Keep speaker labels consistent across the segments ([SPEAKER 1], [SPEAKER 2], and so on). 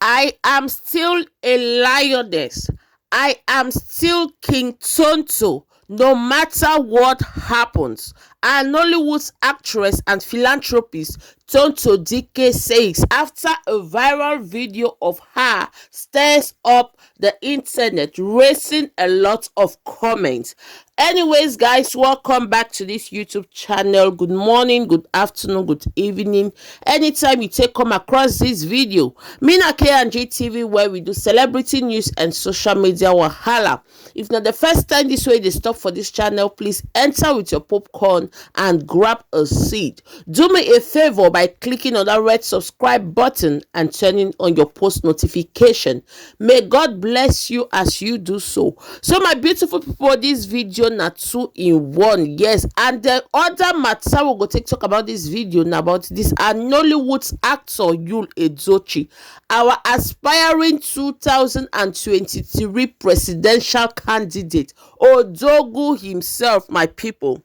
[SPEAKER 1] I am still a lioness. I am still King Tonto, no matter what happens. And Nollywood's actress and philanthropist Tonto Dikeh says after a viral video of her stirs up the internet, raising a lot of comments. Anyways, guys, welcome back to this YouTube channel. Good morning, good afternoon, good evening. Anytime you come across this video, Mina K&G TV, where we do celebrity news and social media wahala. If not the first time this way they stop for this channel, please enter with your popcorn and grab a seat. Do me a favor by clicking on that red subscribe button and turning on your post notification. May God bless you as you do so. So my beautiful people, this video na 2-in-1, yes, and the other matter we go talk about this video now about this Nollywood actor Yul Edochie, our aspiring 2023 presidential candidate, Odogu himself, my people.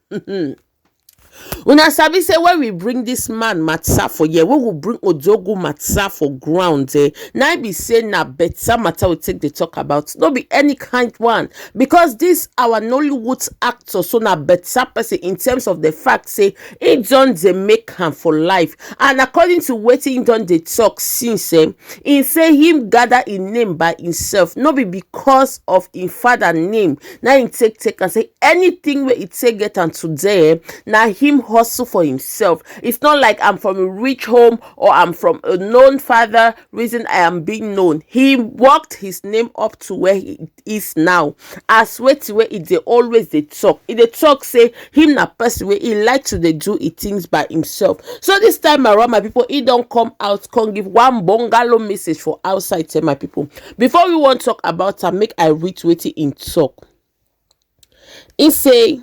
[SPEAKER 1] Una sabi say when we bring this man matter for here, we will bring Odogu matter for ground. Now be say na better matter we take the talk about. No be any kind one, because this our Nollywood actor so na better person in terms of the fact say he done they make him for life, and according to wetin he done they talk since he say him gather in name by himself, no be because of him father name. Now he take and say anything where he take get and today now him hustle for himself. It's not like I'm from a rich home or I'm from a known father reason I am being known. He worked his name up to where he is now. As where they always they talk. If they talk say him na person where he like to they do it things by himself. So this time around, my people, he don't come out, can give one bungalow message for outside, my people. Before we want to talk about her, make I read what in talk. He say,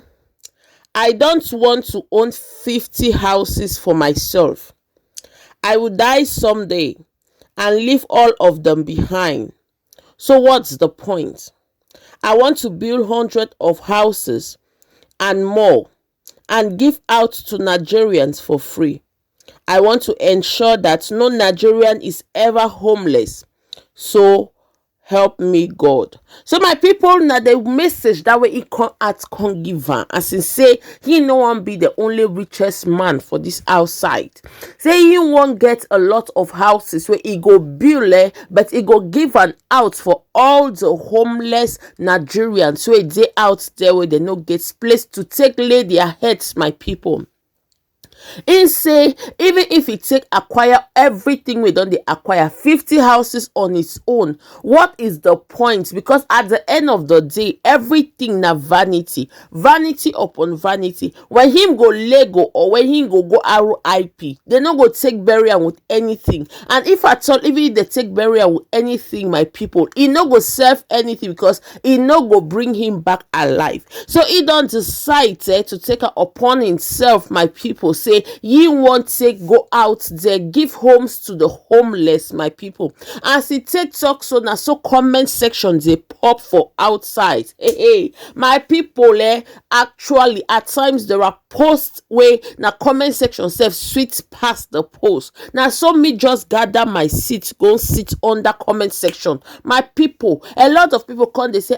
[SPEAKER 1] I don't want to own 50 houses for myself. I will die someday and leave all of them behind. So what's the point? I want to build hundreds of houses and more and give out to Nigerians for free. I want to ensure that no Nigerian is ever homeless. So help me God. So my people, now the message that way he come at can give her, as in say he no one be the only richest man for this outside. Say he won't get a lot of houses where he go build, but he go give an out for all the homeless Nigerians where they out there where they no get place to take lay their heads, my people. He say even if he take acquire everything we done, they acquire 50 houses on its own, what is the point? Because at the end of the day, everything na vanity upon vanity. When him go Lego or when him go RIP, they no go take burial with anything. And if at all, even if they take burial with anything, my people, he no go serve anything, because he no go bring him back alive. So he don't decide to take it upon himself, my people, say ye want to go out there, give homes to the homeless, my people. As he take talk, so now so comment sections they pop for outside. Hey, my people, actually at times there are posts where na comment section self sweet past the post. Now so me just gather my seat, go sit under comment section. My people, a lot of people come, they say,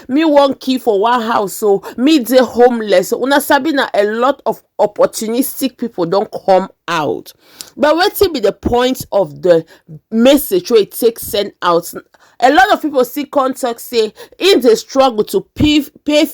[SPEAKER 1] me one key for one house, so me the homeless. Una sabina, a lot of opportunistic people don't come out. But what will be the point of the message where it takes sent out? A lot of people see contact say in the struggle to pave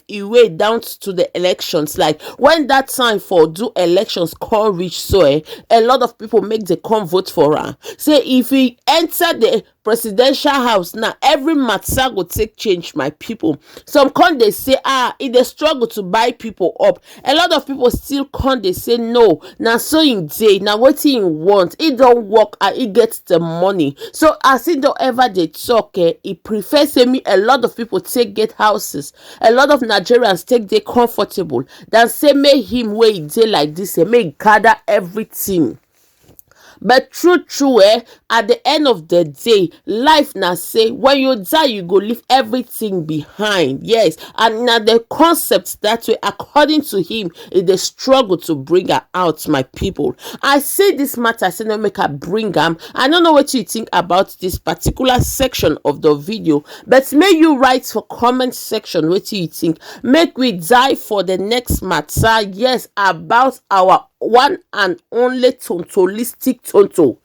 [SPEAKER 1] a way down to the elections. Like when that time for do elections call reach, so a lot of people make the come vote for her. Say if we enter the presidential house now, every matter will take change, my people. Some con they say it they struggle to buy people up. A lot of people still con they say no. Now so in day now what he want, it don't work and it gets the money. So as it don't ever they talk, it prefers me a lot of people take get houses. A lot of Nigerians take they comfortable than say make him wait day like this and make gather everything. But true, at the end of the day, life na say when you die, you go leave everything behind. Yes, and now the concept that way, according to him, is the struggle to bring her out, my people. I say this matter, I say no make her bring am. I don't know what you think about this particular section of the video, but may you write for comment section what you think. Make we dive for the next matter, yes, about our one and only tontolistic Tonto.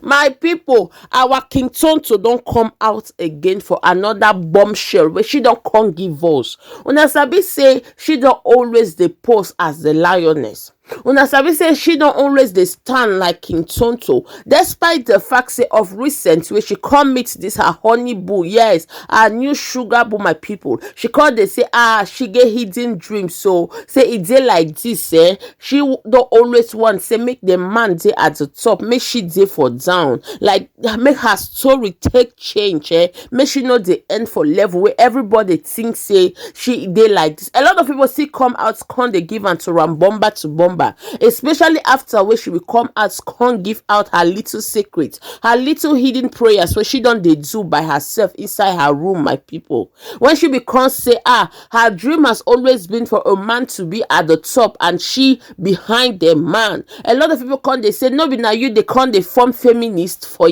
[SPEAKER 1] My people, our King Tonto don't come out again for another bombshell where she don't come give us. Una sabi say she don't always dey pose as the lioness. Una sabi say she don't always dey stand like King Tonto, despite the fact say of recent where she come meet this her honey boo, yes, her new sugar boo, my people. She called they say she get hidden dreams, so say it dey like this, she don't always want say make the man dey at the top, make she dey for down, like make her story take change, make she know the end for level where everybody thinks say she dey like this. A lot of people still come out come they give am to Rambomba to Bomba, especially after where she will come out come give out her little secret, her little hidden prayers where she don't dey do by herself inside her room, my people. When she becomes say her dream has always been for a man to be at the top and she behind the man. A lot of people come they say no be now you they come they form feminist for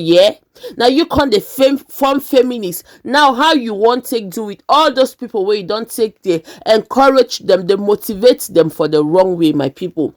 [SPEAKER 1] now you come the form feminist. Now how you want take do with all those people where you don't take they encourage them, they motivate them for the wrong way, my people.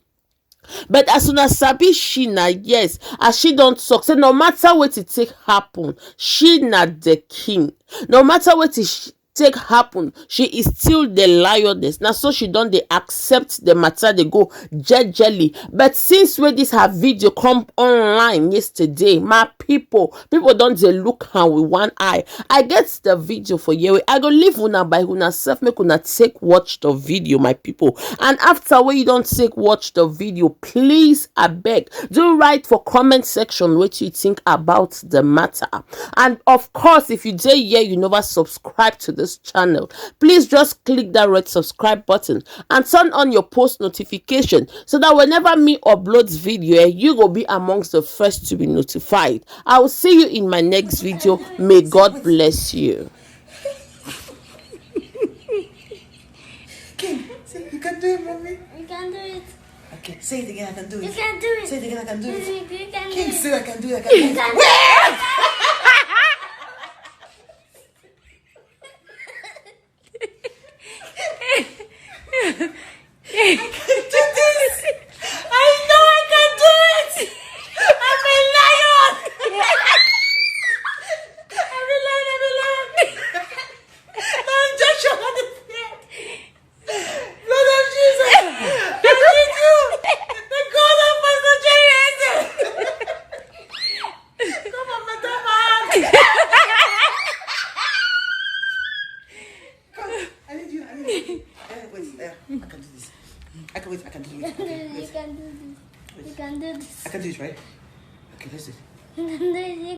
[SPEAKER 1] But as soon as sabi she na yes, as she don't talk, say no matter what it take happen, she na the king. No matter what it take happen, she is still the lioness. Now so she don't they accept the matter, they go jejely. But since when this her video come online yesterday, my people don't they look her with one eye. I get the video for you. I go leave una by una self, make una take watch the video, my people. And after when you don't take watch the video, please I beg do write for comment section what you think about the matter. And of course, if you dey here you never subscribe to this channel, please just click that red subscribe button and turn on your post notification so that whenever me uploads video, you will be amongst the first to be notified. I will see you in my next video. May God bless you.
[SPEAKER 2] King, say you can do it, mommy.
[SPEAKER 3] You can do it.
[SPEAKER 2] Okay, say it again, I can do it.
[SPEAKER 3] You can do it.
[SPEAKER 2] Say it again, I can do it.
[SPEAKER 3] You can
[SPEAKER 2] King,
[SPEAKER 3] do it.
[SPEAKER 2] say I can do it, I can do it.
[SPEAKER 3] You can do it.
[SPEAKER 2] I can do this. I know I can do it. I'm a lion. I'm a lion. I'm Joshua on the field. Lord of Jesus. I need you. The God of my Nigerian. Come on, madam. Come. I need you. Wait, I can do this. I can wait. I can do it. Okay,
[SPEAKER 3] You can do this. You can do this.
[SPEAKER 2] I can do it, right? Okay, let's do it.
[SPEAKER 3] You can do it.